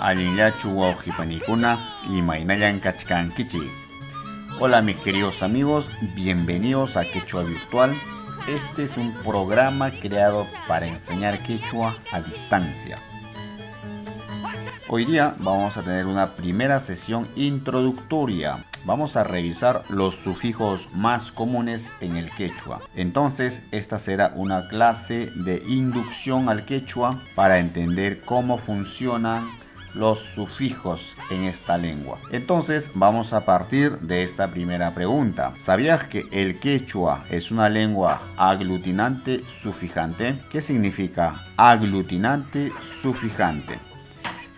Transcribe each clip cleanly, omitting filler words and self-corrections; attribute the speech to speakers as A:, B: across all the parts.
A: Alinyachu Ojipanikuna y Mainayan Kachkankichi. Hola mis queridos amigos, bienvenidos a Quechua Virtual. Este es un programa creado para enseñar quechua a distancia. Hoy día vamos a tener una primera sesión introductoria. Vamos a revisar los sufijos más comunes en el quechua. Entonces, esta será una clase de inducción al quechua para entender cómo funcionan los sufijos en esta lengua. Entonces, vamos a partir de esta primera pregunta. ¿Sabías que el quechua es una lengua aglutinante sufijante? ¿Qué significa aglutinante sufijante?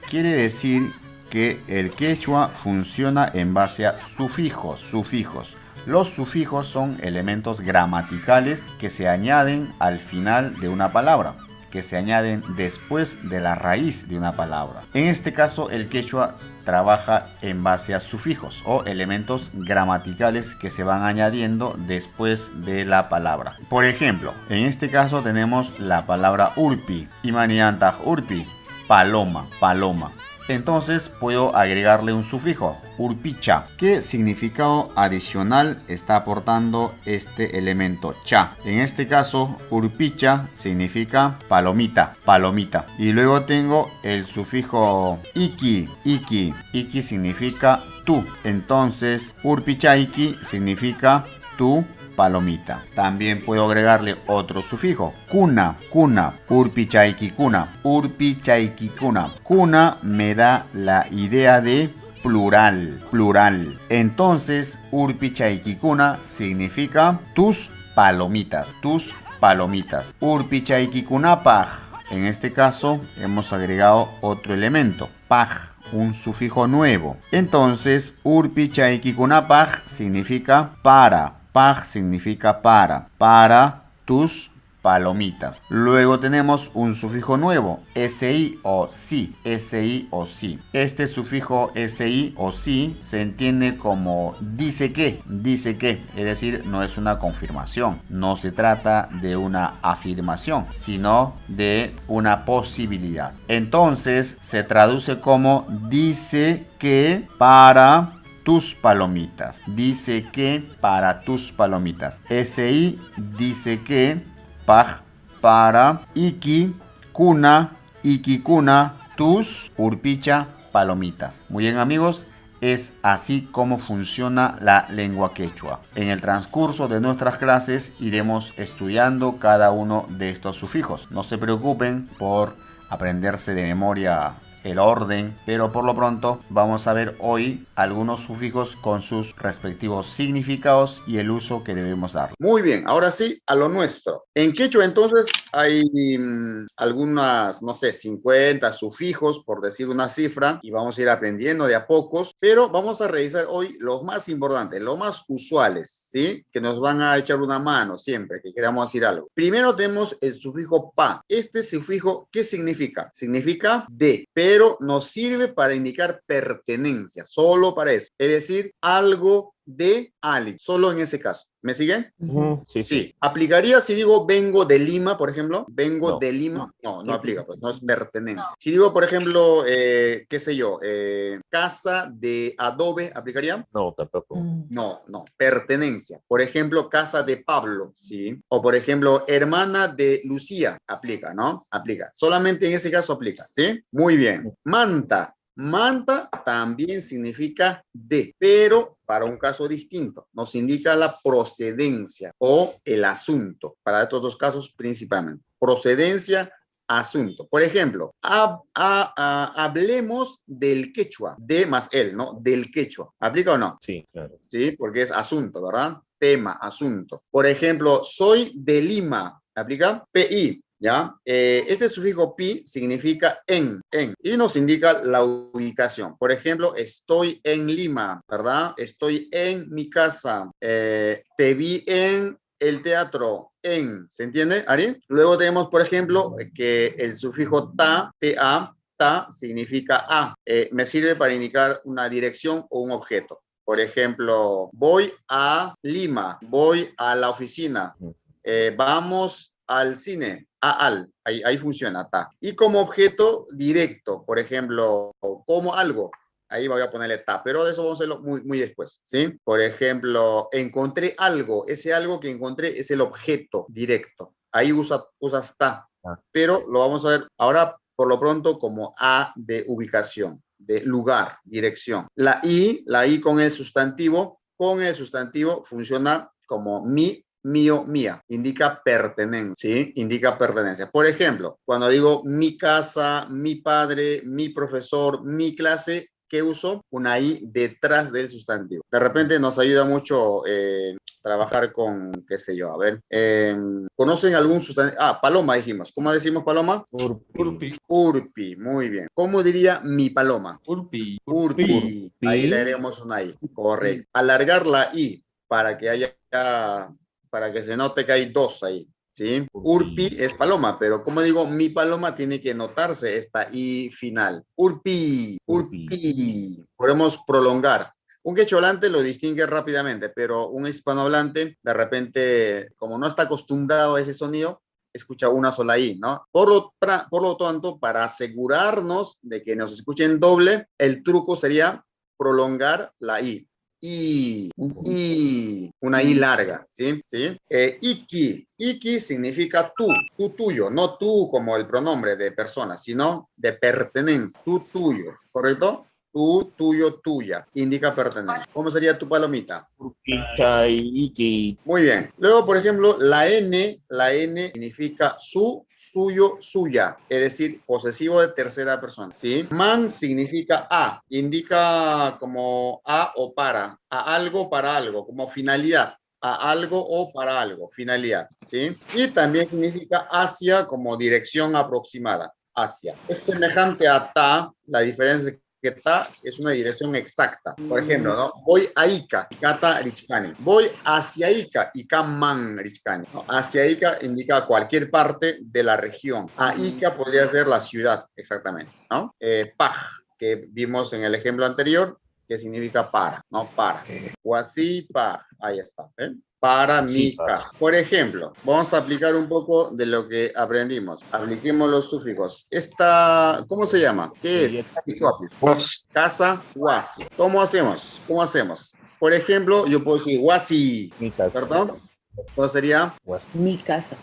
A: Quiere decir que el quechua funciona en base a sufijos. Los sufijos son elementos gramaticales que se añaden al final de una palabra, que se añaden después de la raíz de una palabra. En este caso, el quechua trabaja en base a sufijos o elementos gramaticales que se van añadiendo después de la palabra. Por ejemplo, en este caso tenemos la palabra urpi, imaniantah urpi, paloma. Entonces puedo agregarle un sufijo, urpicha. ¿Qué significado adicional está aportando este elemento cha? En este caso, urpicha significa palomita. Y luego tengo el sufijo iki. Iki significa tú. Entonces, urpichaiki significa tú, palomita. También puedo agregarle otro sufijo, kuna, urpichaiki kuna. Kuna me da la idea de plural. Entonces, urpichaiki kuna significa tus palomitas. Urpichaiki kunapaj. En este caso, hemos agregado otro elemento, paj, un sufijo nuevo. Entonces, urpichaiki kunapaj significa para. Paj significa para tus palomitas. Luego tenemos un sufijo nuevo, si o si. Este sufijo si o si se entiende como dice que, es decir, no es una confirmación, no se trata de una afirmación, sino de una posibilidad. Entonces se traduce como dice que para tus palomitas. Dice que para tus palomitas. Si dice que paj para iki kuna tus urpicha palomitas. Muy bien amigos, es así como funciona la lengua quechua. En el transcurso de nuestras clases iremos estudiando cada uno de estos sufijos. No se preocupen por aprenderse de memoria el orden, pero por lo pronto vamos a ver hoy algunos sufijos con sus respectivos significados y el uso que debemos dar. Muy bien, ahora sí, a lo nuestro. En quechua entonces hay algunas, no sé, 50 sufijos, por decir una cifra, y vamos a ir aprendiendo de a pocos, pero vamos a revisar hoy los más importantes, los más usuales, ¿sí? Que nos van a echar una mano siempre que queramos decir algo. Primero tenemos el sufijo pa. Este sufijo, ¿qué significa? Significa de, pero nos sirve para indicar pertenencia, solo para eso. Es decir, algo de alguien, solo en ese caso. ¿Me siguen? Sí. ¿Aplicaría si digo vengo de Lima, por ejemplo? Vengo de Lima. No aplica, pues no es pertenencia. Si digo, por ejemplo, qué sé yo, casa de adobe, ¿aplicaría?
B: No, tampoco.
A: No, pertenencia. Por ejemplo, casa de Pablo, ¿sí? O por ejemplo, hermana de Lucía, aplica, ¿no? Aplica. Solamente en ese caso aplica, ¿sí? Muy bien. Manta. Manta también significa de, pero para un caso distinto. Nos indica la procedencia o el asunto. Para estos dos casos principalmente. Procedencia, asunto. Por ejemplo, hablemos del quechua. De más el, ¿no? Del quechua. ¿Aplica o no?
B: Sí, claro.
A: Sí, porque es asunto, ¿verdad? Tema, asunto. Por ejemplo, soy de Lima. ¿Aplica? PI. ¿Ya? Este sufijo pi significa en, y nos indica la ubicación. Por ejemplo, estoy en Lima, ¿verdad? Estoy en mi casa. Te vi en el teatro, ¿se entiende, Ari? Luego tenemos, por ejemplo, que el sufijo ta, ta, significa a. Me sirve para indicar una dirección o un objeto. Por ejemplo, voy a Lima, voy a la oficina. Vamos al cine, ahí funciona, ta. Y como objeto directo, por ejemplo, como algo, ahí voy a ponerle ta, pero de eso vamos a hacerlo muy después, ¿sí? Por ejemplo, encontré algo, ese algo que encontré es el objeto directo, ahí usas ta, pero lo vamos a ver ahora por lo pronto como a de ubicación, de lugar, dirección. La I con el sustantivo funciona como mi, mío, mía. Indica pertenencia, ¿sí? Indica pertenencia. Por ejemplo, cuando digo mi casa, mi padre, mi profesor, mi clase, ¿qué uso? Una I detrás del sustantivo. De repente nos ayuda mucho trabajar con, qué sé yo, a ver. ¿Conocen algún sustantivo? Ah, paloma dijimos. ¿Cómo decimos paloma?
B: Urpi.
A: Urpi, muy bien. ¿Cómo diría mi paloma?
B: Urpi.
A: Urpi. Ahí le haremos una I. Correcto. Alargar la I para que haya, para que se note que hay dos ahí. ¿Sí? Urpi es paloma, pero como digo, mi paloma tiene que notarse esta I final. Urpi, urpi. Podemos prolongar. Un quechohablante lo distingue rápidamente, pero un hispanohablante, de repente, como no está acostumbrado a ese sonido, escucha una sola I, ¿no? Por lo tanto, para asegurarnos de que nos escuchen doble, el truco sería prolongar la I. Una I larga, ¿sí? ¿Sí? Iki significa tú tuyo, no tú como el pronombre de persona, sino de pertenencia, tú tuyo, ¿correcto? Tú, tuyo, tuya, indica pertenencia. ¿Cómo sería tu palomita? Muy bien. Luego, por ejemplo, la N significa su, suyo, suya, es decir, posesivo de tercera persona, ¿sí? Man significa a, indica como a o para algo, como finalidad. A algo o para algo, finalidad, ¿sí? Y también significa hacia como dirección aproximada, hacia. Es semejante a ta, la diferencia es que ta es una dirección exacta. Por ejemplo, ¿no? Voy a Ica, Icata Richkani. Voy hacia Ica, Icaman Richkani. ¿No? Hacia Ica indica cualquier parte de la región. A Ica podría ser la ciudad, exactamente, ¿no? Paj, que vimos en el ejemplo anterior, que significa para, ¿no? Para. O así, para. Ahí está, ¿eh? Para mi casa. Por ejemplo, vamos a aplicar un poco de lo que aprendimos. Apliquemos los sufijos. Esta, ¿cómo se llama? ¿Qué es? Casa, wasi. ¿Cómo hacemos? ¿Cómo hacemos? Por ejemplo, yo puedo decir wasi, ¿perdón? Entonces sería
C: mi casa.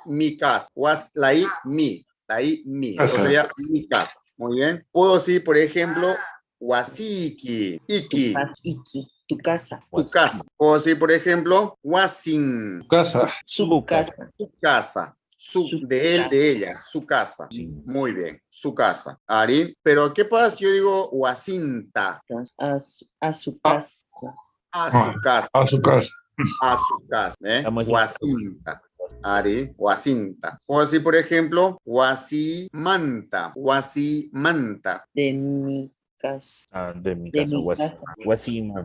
A: Mi casa. La I, mi. La I, mi. Entonces sería mi casa. Muy bien. Puedo decir, por ejemplo, wasiki, iki.
C: Iki, tu casa.
A: Tu casa. Puedo decir, por ejemplo, wasin.
B: Casa.
C: Su casa.
A: Su casa. De él, de ella, su casa. Sí. Muy bien, su casa. Ari, pero ¿qué pasa si yo digo wasinta?
C: A su casa.
A: A su casa.
B: A su casa.
A: A su casa. Wasinta. Ari, wasinta. Puedo decir, por ejemplo, wasimanta. Wasimanta.
C: De mi casa.
D: De mi casa.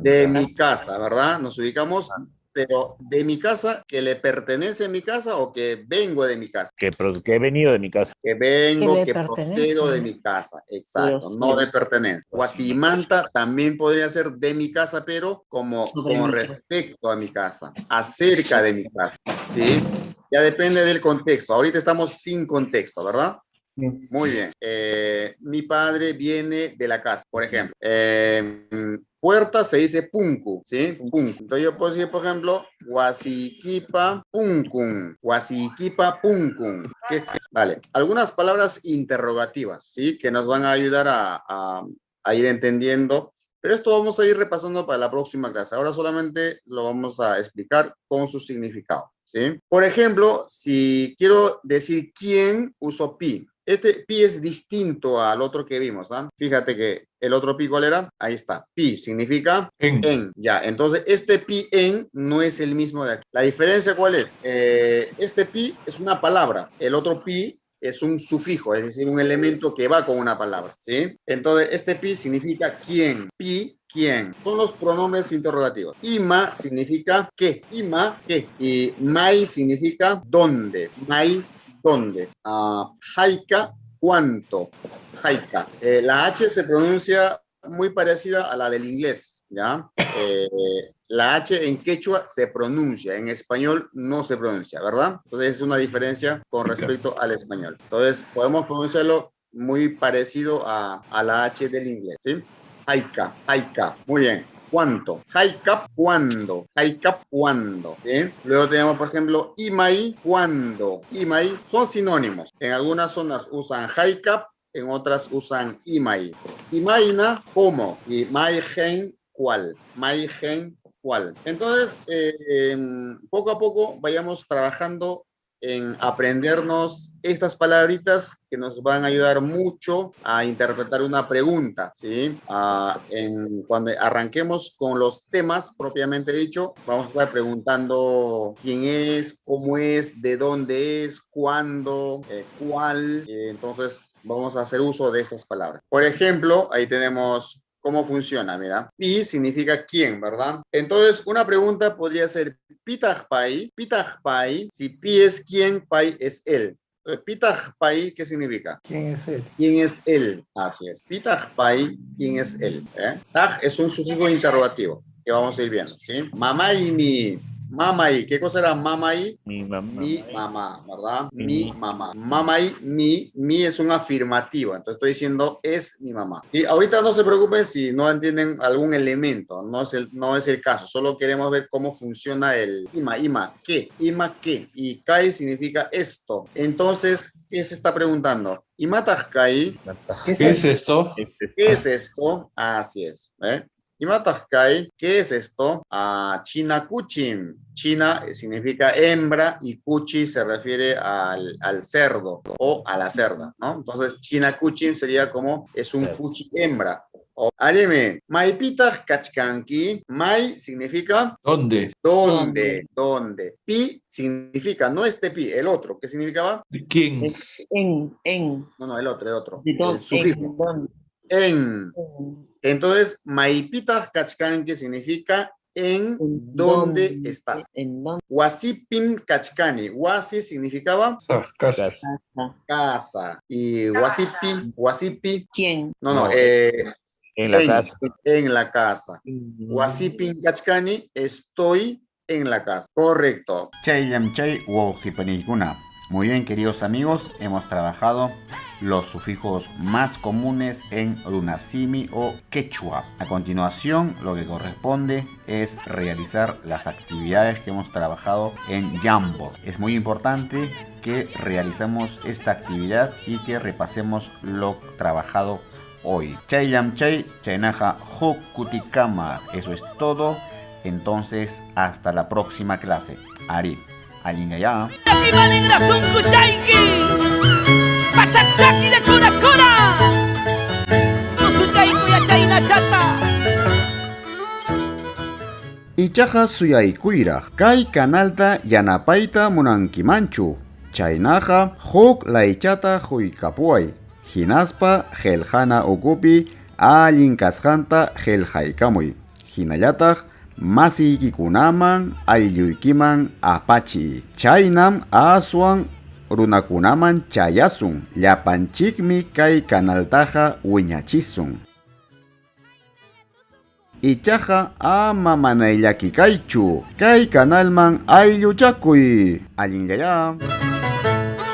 A: De mi casa, ¿verdad? Nos ubicamos, pero de mi casa, que le pertenece a mi casa o que vengo de mi casa.
D: Que he venido de mi casa.
A: Que vengo, que
E: pertenece.
A: procedo de mi casa. Exacto,
C: Pero
A: no
C: sí.
A: de pertenencia. Wasimanta también podría ser de mi casa, pero como respecto a mi casa, acerca de mi casa. ¿Sí? Ya depende del contexto. Ahorita estamos sin contexto, ¿verdad? Muy bien. Mi padre viene de la casa, por ejemplo. Puerta se dice punku, ¿sí? Punku. Entonces yo puedo decir, por ejemplo, wasikipa punkun. Wasikipa punkun. Vale. Algunas palabras interrogativas, ¿sí? Que nos van a ayudar a ir entendiendo. Pero esto vamos a ir repasando para la próxima clase. Ahora solamente lo vamos a explicar con su significado, ¿sí? Por ejemplo, si quiero decir quién, uso pi. Este pi es distinto al otro que vimos, ¿ah? Fíjate que el otro pi, ¿cuál era? Ahí está. Pi significa en. Ya, entonces este pi en no es el mismo de aquí. ¿La diferencia cuál es? Este pi es una palabra. El otro pi es un sufijo, es decir, un elemento que va con una palabra, ¿sí? Entonces este pi significa quién. Pi, quién. Son los pronombres interrogativos. Ima significa qué. Ima, qué. Y mai significa dónde. Mai, ¿dónde? Haika, ¿cuánto? Haika. La H se pronuncia muy parecida a la del inglés. ¿ya? La H en quechua se pronuncia, en español no se pronuncia, ¿verdad? Entonces es una diferencia con respecto al español. Entonces podemos pronunciarlo muy parecido a la H del inglés, ¿sí? Haika, haika. Muy bien. ¿Cuánto? Haikap, ¿cuándo? Haikap, ¿cuándo? ¿Sí? Luego tenemos, por ejemplo, imai, ¿cuándo? Imai son sinónimos. En algunas zonas usan haikap, en otras usan imai. Imaina, ¿cómo? Y maigen, ¿cuál? Maigen, ¿cuál? Entonces, poco a poco vayamos trabajando en aprendernos estas palabritas que nos van a ayudar mucho a interpretar una pregunta, ¿sí? Cuando arranquemos con los temas propiamente dicho, vamos a estar preguntando quién es, cómo es, de dónde es, cuándo, cuál. Entonces, vamos a hacer uso de estas palabras. Por ejemplo, ahí tenemos cómo funciona, mira. Pi significa quién, ¿verdad? Entonces, una pregunta podría ser Pitajpai. Pitajpai, si pi es quién, pai es él. Pitajpai, ¿qué significa?
B: ¿Quién es él?
A: ¿Quién es él? Así es. Pitajpai, ¿quién es él? Taj es un sufijo interrogativo que vamos a ir viendo, ¿sí? Mamai mi. Mamai, ¿qué cosa era mamai?
D: Mi mamá.
A: Mi mamá, ¿verdad? Mi mamá. Mamai, mi es un afirmativo. Entonces estoy diciendo es mi mamá. Y ahorita no se preocupen si no entienden algún elemento. No es el caso. Solo queremos ver cómo funciona el ¿qué? ¿Qué? Y kai significa esto. Entonces, ¿qué se está preguntando? Imataj kai.
B: ¿Qué es esto?
A: ¿Qué es esto? Así es. Imatajkai, ¿qué es esto? China kuchim. China significa hembra y kuchi se refiere al cerdo o a la cerda, ¿no? Entonces, China kuchim sería como es un kuchi hembra. Aleme, maipitaj kachkanki. Mai significa
B: ¿Dónde?
A: ¿Dónde? Pi significa, no este pi, el otro. ¿Qué significaba?
B: ¿De quién?
C: En.
A: No, el otro.
C: ¿De dónde?
A: El sufijo.
C: ¿Dónde?
A: En. Entonces, Maipitaj Kachkanki significa en dónde estás.
C: ¿En dónde?
A: Wasipim Kachkani. Wasi significaba
B: Casa.
A: casa. Y wasipi.
C: ¿Quién?
A: No,
D: En la casa.
A: En la casa. Wasipim Kachkani, estoy en la casa. Correcto.
E: Chayam chay wojipanikuna. Muy bien, queridos amigos, hemos trabajado los sufijos más comunes en runasimi o quechua. A continuación, lo que corresponde es realizar las actividades que hemos trabajado en Jambo. Es muy importante que realicemos esta actividad y que repasemos lo trabajado hoy. Chayam chay, chaynaja hokutikama. Eso es todo. Entonces, hasta la próxima clase. Ari. Alingaya. Ichaja suyaykuyraj, kay kanalta yanapaita munankimanchu. Chaynaja huk laychata huykapuay. Hinaspa geljana ukupi allin kasqanta geljaykamuy. Hinallataq masiykunaman aylluykiman apachiy. Chaynam aswan runakunaman chayasun. Llapanchikmi kay kanaltaqa wiñachisun. Ichaja ama manayllakikaychu. Kay kanalman aylluchakuy. Allinllaya.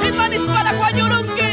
F: ¡Imanis para Guayulunqui!